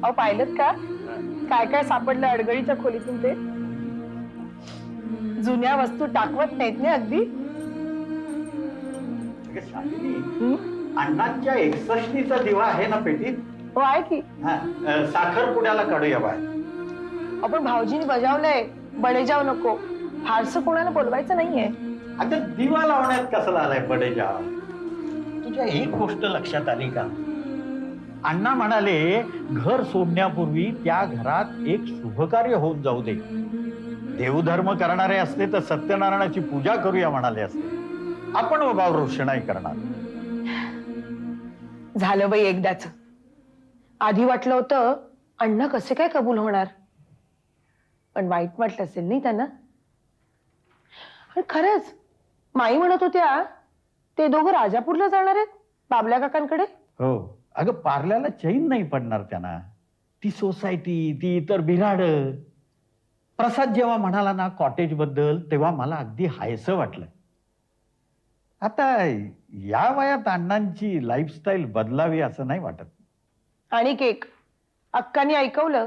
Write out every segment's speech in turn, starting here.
अहो पाहिलं का काय काय सापडलं अडगळीच्या खोलीतून ते. जुन्या वस्तू टाकवत नाहीत ना अगदी. अण्णांच्या 61चा दिवा आहे ना पेटीत? हो आहे की. साखर पुड्याला काढूया बाय. आपण भाऊजींनी बजावलंय बडेजाव नको, फारसं कोणाला बोलवायचं नाहीये. आता दिवा लावण्यात कसला आलाय बडेजाव? तुझ्या एक गोष्ट लक्षात आली का? अण्णा म्हणाले घर सोडण्यापूर्वी त्या घरात एक शुभकार्य होऊन जाऊ दे. देवधर्म करणारे असते तर सत्यनारायणाची पूजा करूया म्हणाले असते. आपण बाबा रोषणाई करणार. झालं बाई एकदाच. आधी वाटलं होतं अण्णा कसे काय कबूल होणार, पण वाईट वाटलं असेल नाही त्यांना. आणि खरंच माई म्हणत होत्या ते दोघं राजापूरला जाणार आहेत बाबल्या काकांकडे. हो अगं पार्ल्याला चैन नाही पडणार त्यांना. ती सोसायटी, ती इतर बिराड. प्रसाद जेव्हा म्हणाला ना कॉटेज बद्दल तेव्हा मला अगदी हायसं वाटलं. आता या वयात अण्णांची लाईफस्टाईल बदलावी असं नाही वाटत. आणि केक अक्कानी ऐकवलं.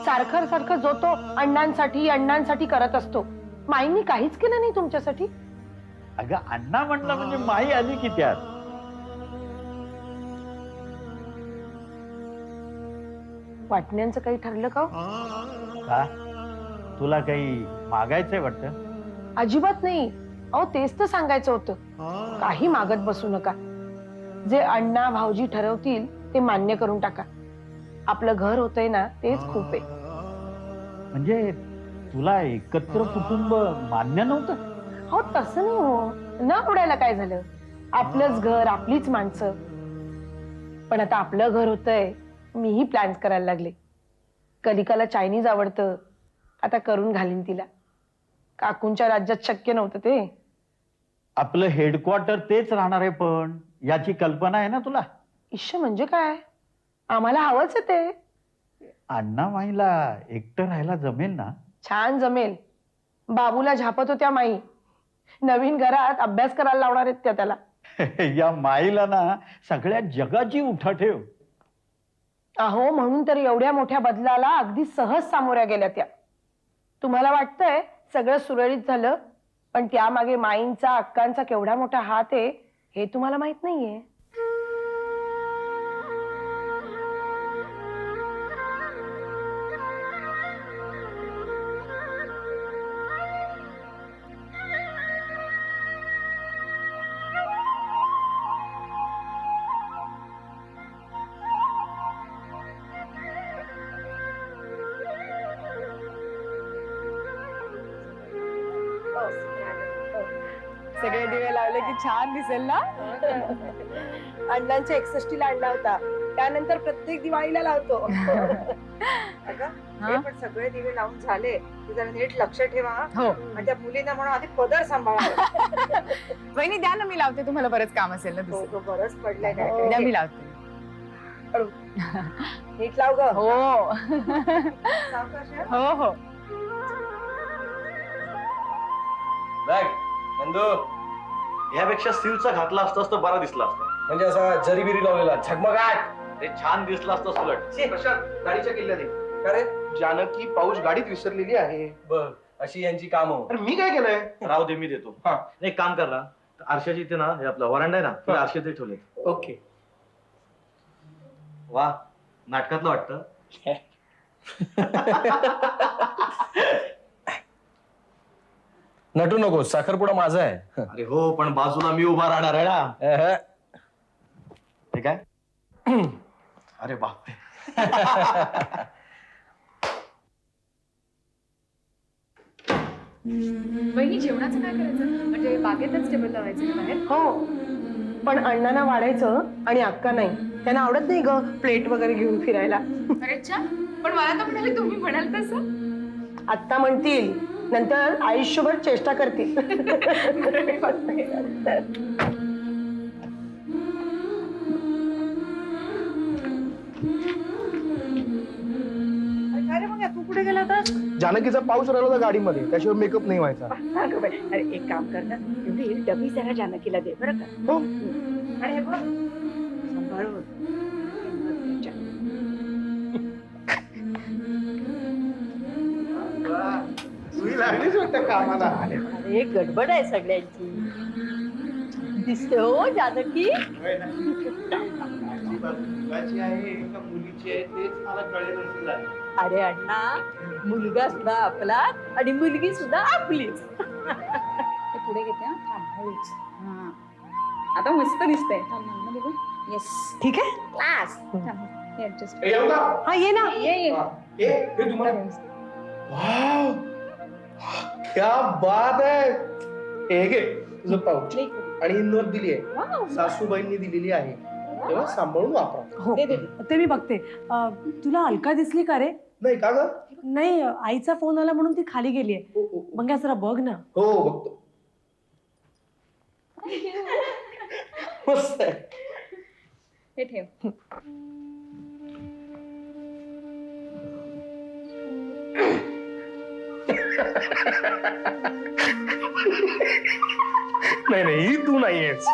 सारखं सारखं जो तो अण्णांसाठी करत असतो. माईंनी काहीच केलं नाही तुमच्यासाठी. अगं अण्णा म्हणलं म्हणजे माई आली की त्यात. वाटण्यांचं काही ठरलं का? का तुला काही मागायचंय वाटतं? अजिबात नाही. अहो तेच तर सांगायचं होतं. काही मागत बसू नका. जे अण्णा भाऊजी ठरवतील ते मान्य करून टाका. आपलं घर होतंय ना तेच खूप आहे. म्हणजे तुला एकत्र कुटुंब मान्य नव्हतं? हो तसं नाही हो. न आवडायला काय झालं. आपलंच घर आपलीच माणसं. पण आता आपलं घर होतंय. मीही प्लॅन्स करायला लागले. कलिकाला चायनीज आवडतं. आता करून घालीन तिला. काकूंच्या राज्यात शक्य नव्हतं ते. आपलं हेडक्वार्टर तेच राहणार आहे, पण याची कल्पना आहे ना तुला? इश्य म्हणजे काय? आम्हाला हवंच आहे ते. अण्णा माईला एकटं राहायला जमेल ना? छान जमेल. बाबूला झापत होत्या माई. नवीन घरात अभ्यास करायला लावणार आहेत त्या त्याला. या माईला ना सगळ्या जगाची उठाठेव. अहो म्हणून तर एवढ्या मोठ्या बदलाला अगदी सहज सामोऱ्या गेल्या त्या. तुम्हाला वाटतंय सगळं सुरळीत झालं, पण त्यामागे माईंचा अक्कांचा केवढा मोठा हात आहे हे तुम्हाला माहित नाहीये. सगळे दिवे लावले की छान दिसेल ना. अण्णांच्या 61ला आणला होता. त्यानंतर प्रत्येक दिवाळीला लावतो. अगं पण सगळे दिवे लावून झाले की जरा नीट लक्ष ठेवा. हो आणि त्या मुलींना म्हणून आधी पदर सांभाळा. वहिनी द्या ना, मी लावते. तुम्हाला बरंच काम असेल ना दुसरं. तो बरंच पडलाय द्या, काय. मी लावते. नीट लाव ग. हो सावकाश हा. हो हो. नंदू यापेक्षा सिल्कचा घातला असतास तर बरा दिसला असता. म्हणजे असा जरीबिरी लावलेला झगमगाट. ते छान दिसला असता उलट. प्रशांत गाडीच्या किल्ल्याने का रे? जानकी पाऊस गाडीत विसरलेली आहे. बघ अशी यांची कामं. अरे मी काय केलंय? राहू दे, मी देतो. हा. एक काम कर ना, आरशाची इथे ना हे आपला वरांडा आहे ना, तिथे आरशे ते ठेवले. ओके. वा, नाटकातलं वाटतं. नटू नको, साखरपुडा माझा आहे. अरे हो, पण बाजूला मी उभा राहणार आहे ना. हे काय? अरे बापरे. वहिनी जेवणाचं काय करायचं? म्हणजे बागेतच टेबल लावायचं का बाहेर? हो पण अण्णांना वाढायचं आणि अक्का नाही. त्यांना आवडत नाही ग प्लेट वगैरे घेऊन फिरायला. अरे अच्छा, पण मला तर म्हणाले तुम्ही म्हणाल तसं. आत्ता म्हणतील, नंतर आयुष्यभर चेष्टा करतील. काय रे मग तू कुठे गेला होता जानकीचा पाऊस राहिला होता गाडीमध्ये, त्याशिवाय मेकअप नाही व्हायचा. अगं बाई, अरे एक काम कर ना, एवढी डबी जरा जानकीला दे बरं का. हो. आणि हे बघ सांभाळून. तुम्ही लागलीच वाटतं कामाला. अरे गडबड आहे सगळ्यांची. दिसते हो जानकी. मुलाची आहे का मुलीची आहे तेच मला कळेल झालं. अरे अण्णा, मुलगा सुद्धा आपलाच आणि मुलगी सुद्धा आपलीच. ते पुढे घेते हा. थांब हळूच. हा. आता मस्त दिसतंय येस ठीक आहे क्लास. हे adjust. ए, येऊ का? हा ये ना. ये हा. हे तुम्हाला वाव, क्या बात आहे. हे घे तुझं पाऊच आणि ही नोट दिली आहे, सासूबाईंनी दिलेली आहे, तेव्हा सांभाळून वापरा. हो ते मी बघते. तुला अलका दिसली का रे? नाही का ग? नाही, आईचा फोन आला म्हणून ती खाली गेलीये. हो, हो, हो. मग जरा बघ ना. हो बघतो. मस्त आहे. हे ठेव. नाही नाही, ही तू नाहीयेस.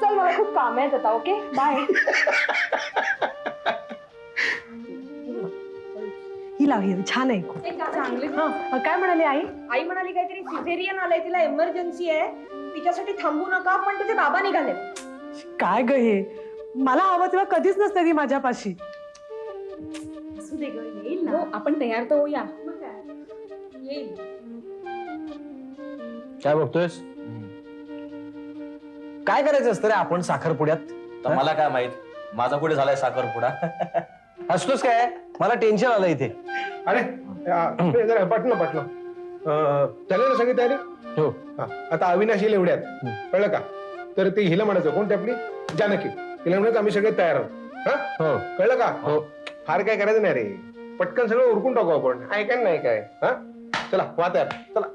चल मला खूप काम आहे आता. Okay bye. ही लाव, ही छान आहे खूप. चांगले. हा काय म्हणाली आई? आई म्हणाली काहीतरी सिझेरियन आलंय, तिला एमर्जन्सी आहे, तिच्यासाठी थांबू नका, पण तिचे बाबा निघाले. काय ग हे? मला हवं तेव्हा कधीच नसते ती माझ्यापाशी. असू दे ग, येईल ना. हो, आपण तयार तर होऊया. येईल. काय बघतोयस? काय करायचं असतं रे आपण साखरपुड्यात? तर मला काय माहित, माझा पुढे झालाय साखरपुडा. हसतोस काय? मला टेन्शन आलं इथे. अरे जरा पटलं पटलं. झालं ना सगळी तयारी? हो. हा, आता अविनाश येईल एवढ्यात, कळलं का? तर ते हिला म्हणायचं, कोणती आपली जानकी, तिला म्हणायचं आम्ही सगळे तयार आहोत. हा, हो. कळलं का? हो. फार काय करायचं नाही रे, पटकन सगळं उरकून टाकू आपण. ऐकाय नाही काय? हा, चला वा तयार. चला.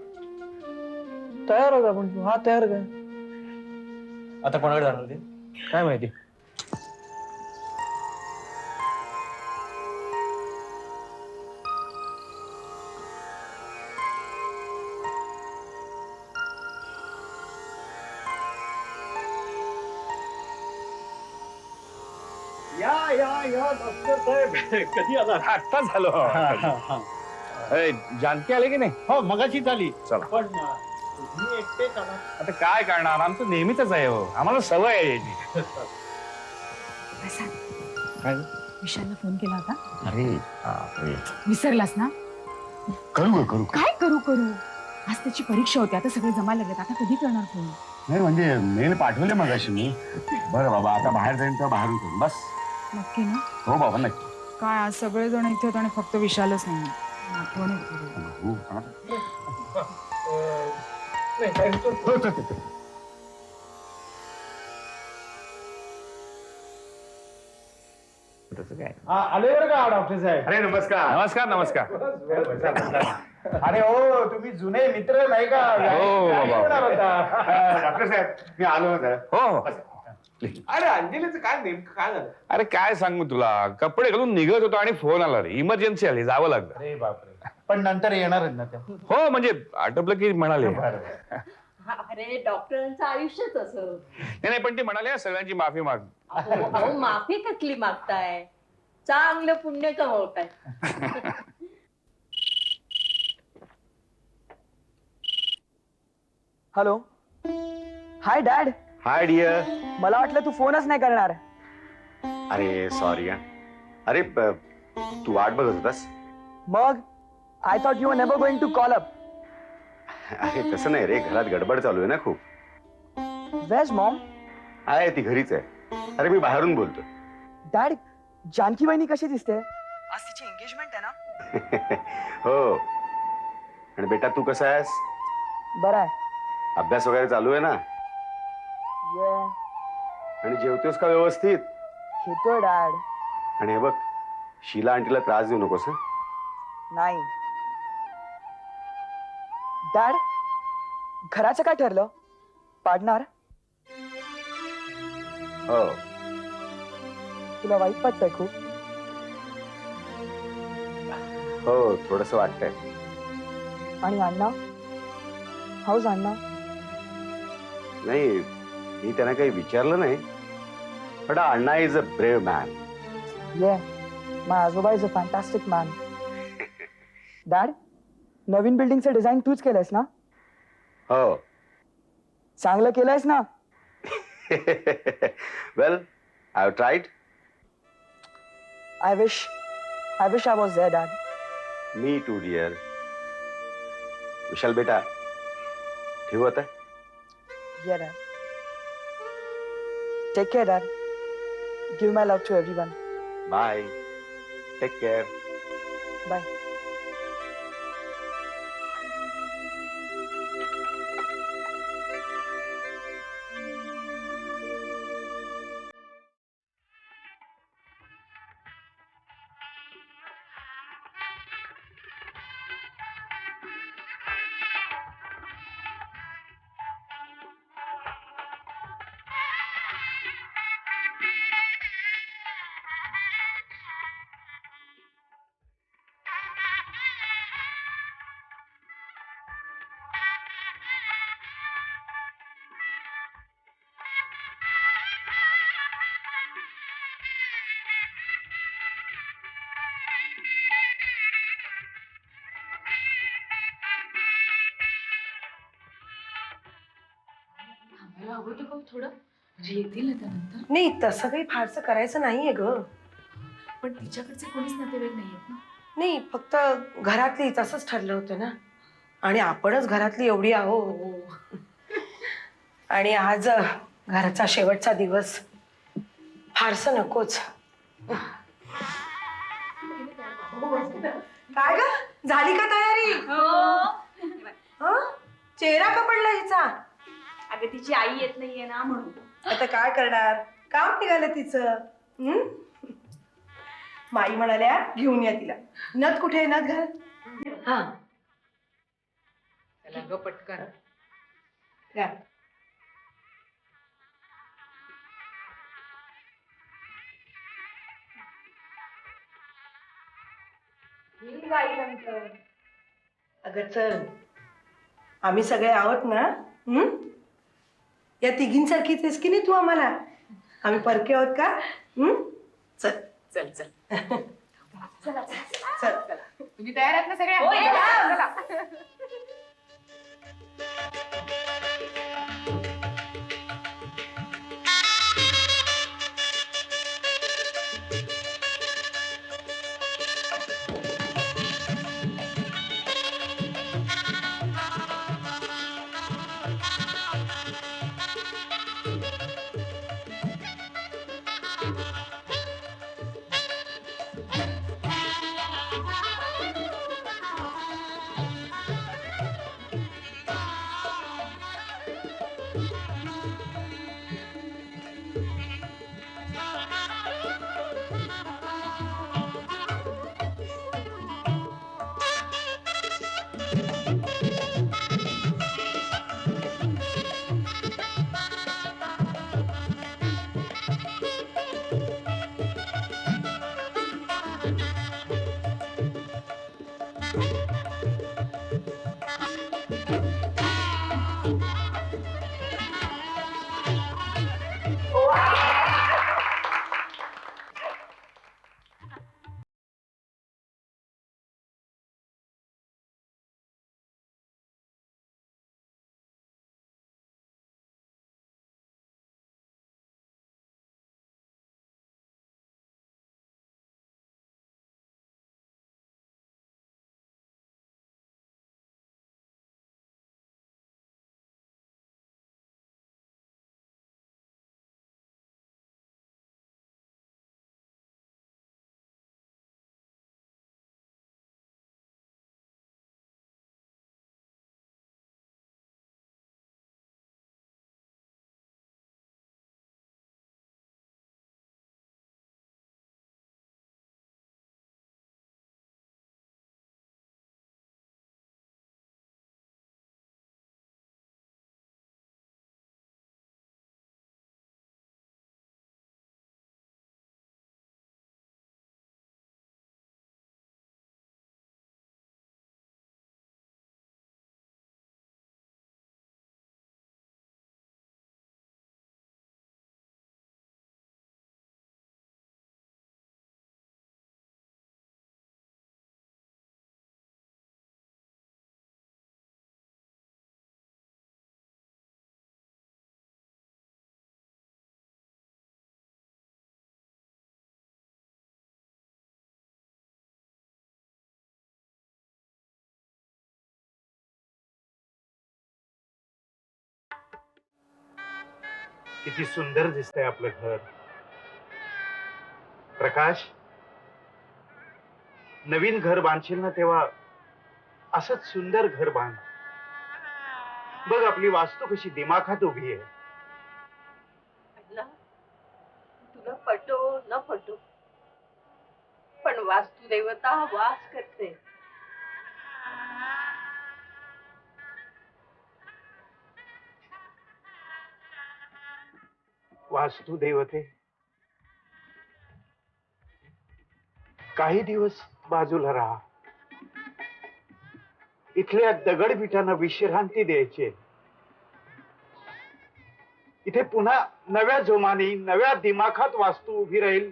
तयार होता पण तू. हा तयार का? आता कोणाकडे जाणार ते? काय माहिती. या या या डॉक्टर साहेब, कधी आला? आत्ता झालो. जानकी आले की नाही? हो मगाशीच आली. चला. पण तुम्ही एकटेच आला. आता काय करणार, आमचं नेहमीच आहे हो, आम्हाला सवय आहे याची. काय? विशालला फोन केला होता. अरे विसरलास ना? करू काय करू करू? आज त्याची परीक्षा होती. आता सगळे जमा लागलेत. आता कधी करणार फोन? नाही म्हणजे मेल पाठवले मगाशी मी. बरं बाबा, आता बाहेर जाईन तर बाहेरून करू बस. नक्की ना? हो बाबा नक्की. काय आज सगळे जण इथे होते आणि फक्त विशालच नाही. आठवण येते. हो, चला. नाही, काय होतं? हो, चल, चल, चल. तसं काय? आले बरं का डॉक्टर साहेब? अरे नमस्कार. नमस्कार नमस्कार. अरे हो, तुम्ही जुने मित्र नाही का? हो, काय बाबा. होणार होता? डॉक्टर साहेब, मी आलो होता. हो हो. अरे अंजलीचं काय नेमकं काय झालं? अरे काय सांगू तुला, कपडे घालून निघत होतो आणि फोन आला रे, इमर्जन्सी आली, जावं लागलं. अरे बापरे. पण नंतर येणार ना त्या? हो म्हणजे आटपलं की म्हणाले. अरे डॉक्टरांचं आयुष्यच असं. नाही पण ते म्हणाले सगळ्यांची माफी माग. अहो माफी कसली मागताय, चांगलं पुण्य कमवताय. Hello, hi dad. Hi dear. मला वाटलं तू फोनच नाही करणार. अरे सॉरी. अरे तू वाट बघत होतास? मग I thought you were never going to call up. अरे तसं नाही रे, घरात गडबड चालू आहे ना खूप. Wears Maugham? आहे ती घरीच आहे. अरे मी बाहेरून बोलतो. डॅड, जानकी वहिनी कशी दिसते? आज तिची एंगेजमेंट आहे ना? हो. आणि बेटा तू कसा आहेस? बरं आहे. अभ्यास वगैरे चालू आहे ना? आणि जेवतोस का व्यवस्थित? घेतोय डॅड. आणि हे बघ, शीला आंटीला त्रास देऊ नकोस. हं? नाही. डॅड, घराचं काय ठरलं? पाडणार? हो. तुला वाईट वाटतंय खूप? हो थोडस वाटतंय. आणि अण्णा हाऊस अण्णा? नाही मी त्यांना काही विचारलं नाही, पण Anna is a brave man. Yeah my आजोबा is a fantastic man. Dad, नवीन बिल्डिंगचं डिझाईन तूच केलंयस ना? हो. चांगलं केलंयस ना? Well I have tried. I wish I was there dad. Me too dear. Vishal बेटा ठेवू आता. Yeah, Dad. Take care, Dad. Give my love to everyone. Bye. Take care. Bye. थांबायला हवं होतं का हो थोडं? म्हणजे येतील ना त्यानंतर. नाही तसं काही फारसं करायचं नाहीये ग. पण तिच्याकडचे कोणीच नातेवाईक नाहीयेत ना. नाही फक्त घरातली तसंच ठरलं होतं ना. आणि आपणच घरातली एवढी आहोत. आणि आज घराचा शेवटचा दिवस, फारसं नकोच. काय ग झाली का तयारी? हं? चेहरा का पडला हिचा? अगं तिची आई येत नाहीये ना म्हणून. आता काय करणार, काम निघालं तिचं. हं? माई म्हणाल्या घेऊन या तिला. नथ कुठे आहे, नथ घाल. हा त्याला ग पटकन. घाल. अगं चल, आम्ही सगळे आहोत ना. या तिघींसारखीच आहेस की नाही तू आम्हाला? आम्ही परके आहोत का? चल चल चल. चल चल. तुम्ही तयार आहात ना सगळे? हो, या. चला. किती सुंदर दिसतंय आपलं घर. प्रकाश, नवीन घर बांधशील ना तेव्हा असंच सुंदर घर बांध. बघ आपली वास्तू कशी दिमाखात उभी आहे. तुला पटो न पटो, पण वास्तुदेवता वास करते. वास्तुदेवते, काही दिवस बाजूला राहा. इथल्या दगडविटांना विश्रांती द्यायची. इथे पुन्हा नव्या जोमाने नव्या दिमाखात वास्तू उभी राहील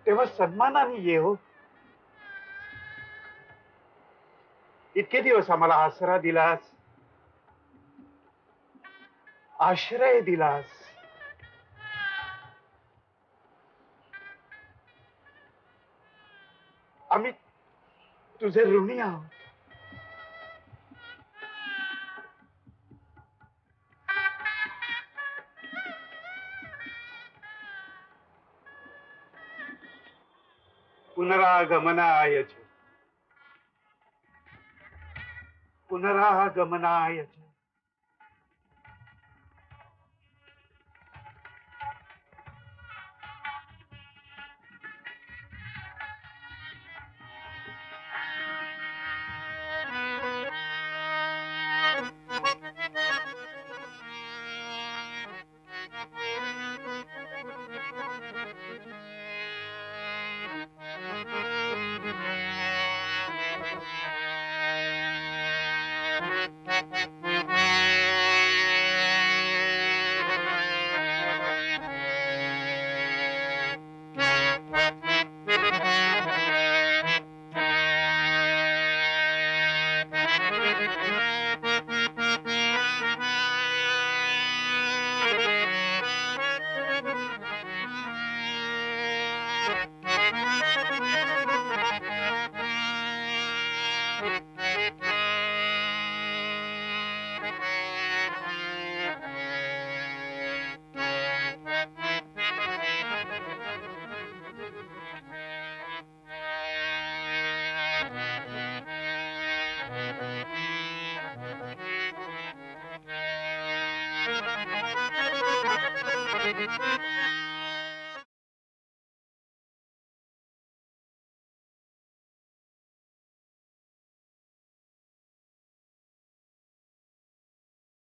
तेव्हा सन्मानाने ये हो. इतके दिवस आम्हाला आसरा दिलास, आश्रय दिलास. आम्ही तुझे ऋणी आहोत. पुनरागमनाय च, पुनरागमनाय च. Thank you.